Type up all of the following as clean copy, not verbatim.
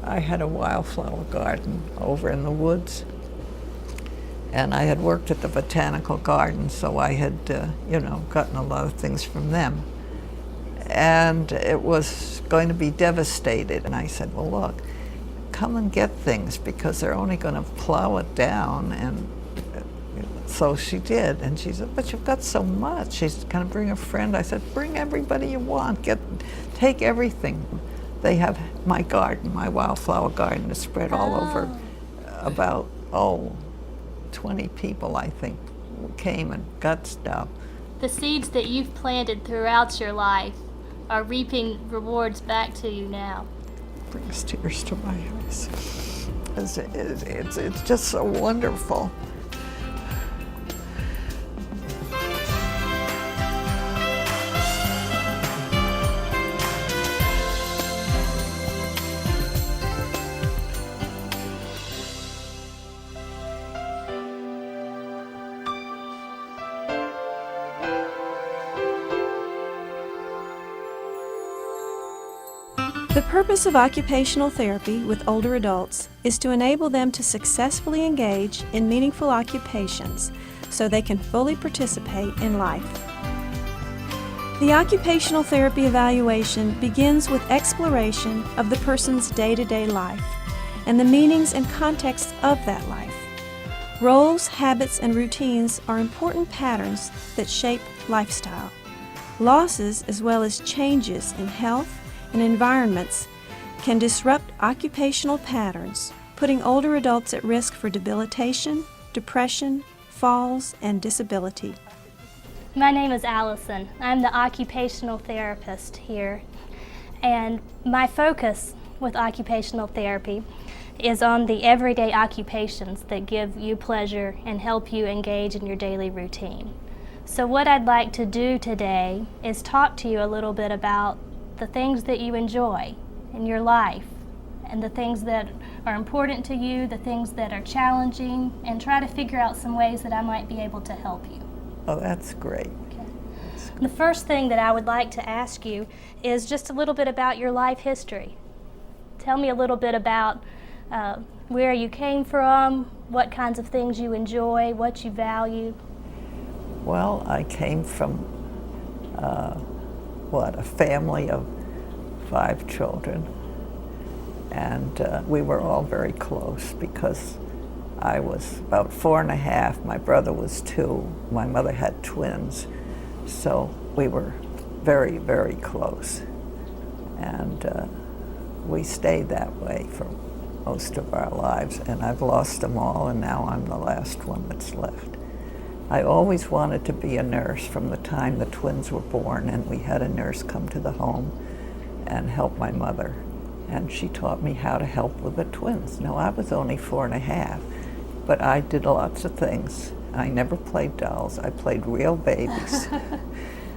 I had a wildflower garden over in the woods, and I had worked at the botanical garden, so I had, gotten a lot of things from them. And it was going to be devastated, and I said, well, look, come and get things because they're only going to plow it down. And so she did, and she said, but you've got so much. She's going to bring a friend. I said, bring everybody you want. Take everything. They have my garden, my wildflower garden is spread all over. About, 20 people, I think, came and got stuff. The seeds that you've planted throughout your life are reaping rewards back to you now. Brings tears to my eyes. It's just so wonderful. The purpose of occupational therapy with older adults is to enable them to successfully engage in meaningful occupations so they can fully participate in life. The occupational therapy evaluation begins with exploration of the person's day-to-day life and the meanings and context of that life. Roles, habits, and routines are important patterns that shape lifestyle. Losses, as well as changes in health and environments, can disrupt occupational patterns, putting older adults at risk for debilitation, depression, falls, and disability. My name is Allison. I'm the occupational therapist here, and my focus with occupational therapy is on the everyday occupations that give you pleasure and help you engage in your daily routine. So what I'd like to do today is talk to you a little bit about the things that you enjoy in your life and the things that are important to you, the things that are challenging, and try to figure out some ways that I might be able to help you. Oh, that's great. Okay. The first thing that I would like to ask you is just a little bit about your life history. Tell me a little bit about where you came from, what kinds of things you enjoy, what you value. Well, I came from a family of 5 children, and we were all very close because I was about 4 and a half, my brother was 2, my mother had twins, so we were very, very close, and we stayed that way for most of our lives, and I've lost them all, and now I'm the last one that's left. I always wanted to be a nurse from the time the twins were born, and we had a nurse come to the home and help my mother. And she taught me how to help with the twins. Now, I was only 4 and a half, but I did lots of things. I never played dolls. I played real babies.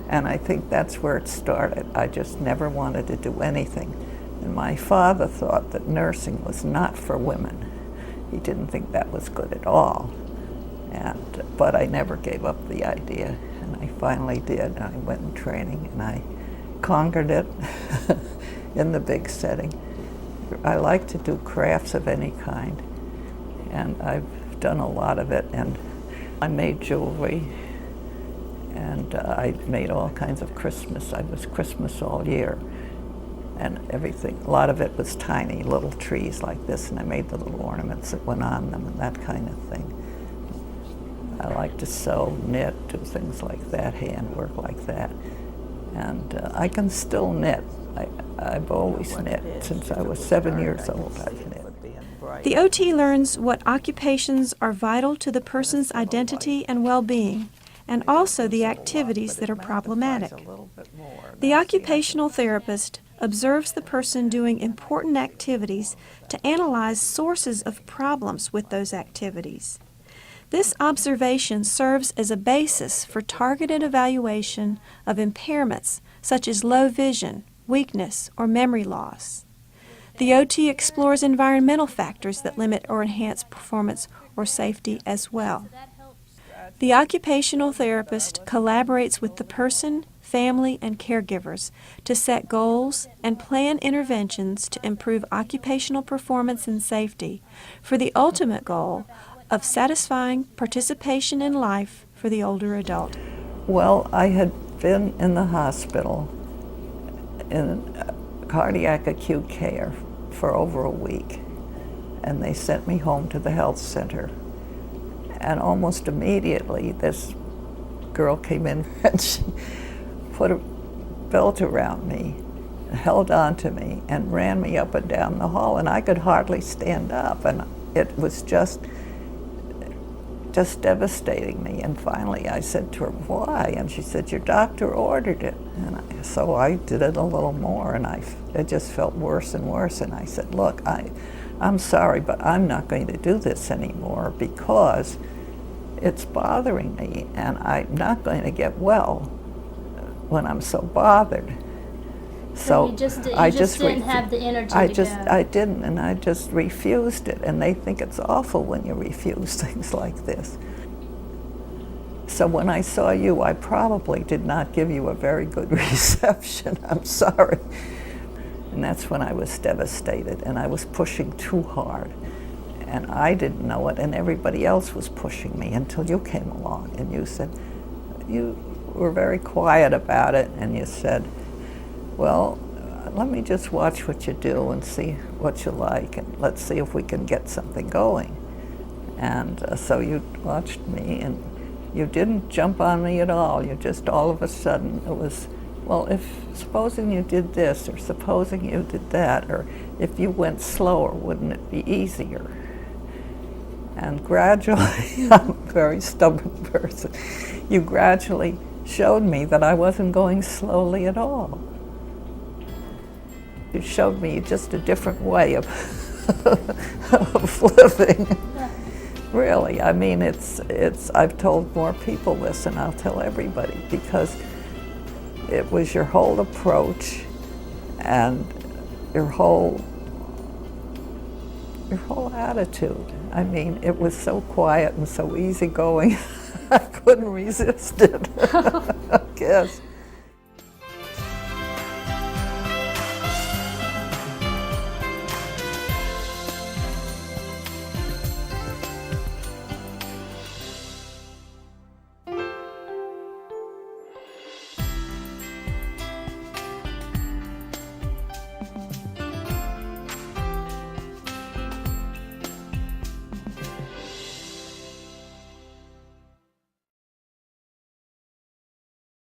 And I think that's where it started. I just never wanted to do anything. And my father thought that nursing was not for women. He didn't think that was good at all. But I never gave up the idea, and I finally did. And I went in training, and I conquered it in the big setting. I like to do crafts of any kind, and I've done a lot of it. And I made jewelry, and I made all kinds of Christmas. I was Christmas all year, and everything. A lot of it was tiny little trees like this, and I made the little ornaments that went on them and that kind of thing. I like to sew, knit, do things like that, handwork like that. And I can still knit. I've always knit. Since I was 7 years old, I've knit. The OT learns what occupations are vital to the person's identity and well-being, and also the activities that are problematic. The occupational therapist observes the person doing important activities to analyze sources of problems with those activities. This observation serves as a basis for targeted evaluation of impairments such as low vision, weakness, or memory loss. The OT explores environmental factors that limit or enhance performance or safety as well. The occupational therapist collaborates with the person, family, and caregivers to set goals and plan interventions to improve occupational performance and safety for the ultimate goal of satisfying participation in life for the older adult. Well, I had been in the hospital in cardiac acute care for over a week, and they sent me home to the health center. And almost immediately, this girl came in and she put a belt around me, held on to me, and ran me up and down the hall, and I could hardly stand up, and it was just devastating me. And finally I said to her, "Why?" And she said, "Your doctor ordered it." And so I did it a little more, and it just felt worse and worse. And I said, "Look, I'm sorry, but I'm not going to do this anymore because it's bothering me, and I'm not going to get well when I'm so bothered." So you just didn't have the energy to go. I didn't, and I just refused it. And they think it's awful when you refuse things like this. So when I saw you, I probably did not give you a very good reception. I'm sorry. And that's when I was devastated, and I was pushing too hard. And I didn't know it, and everybody else was pushing me until you came along, and you said, you were very quiet about it, and you said, "Well, let me just watch what you do and see what you like, and let's see if we can get something going." And so you watched me, and you didn't jump on me at all. You just all of a sudden, it was, "Well, supposing you did this, or supposing you did that, or if you went slower, wouldn't it be easier?" And gradually, I'm a very stubborn person, you gradually showed me that I wasn't going slowly at all. You showed me just a different way of, of living. Really, I mean, I've told more people this, and I'll tell everybody, because it was your whole approach and your whole attitude. I mean, it was so quiet and so easygoing, I couldn't resist it, I guess.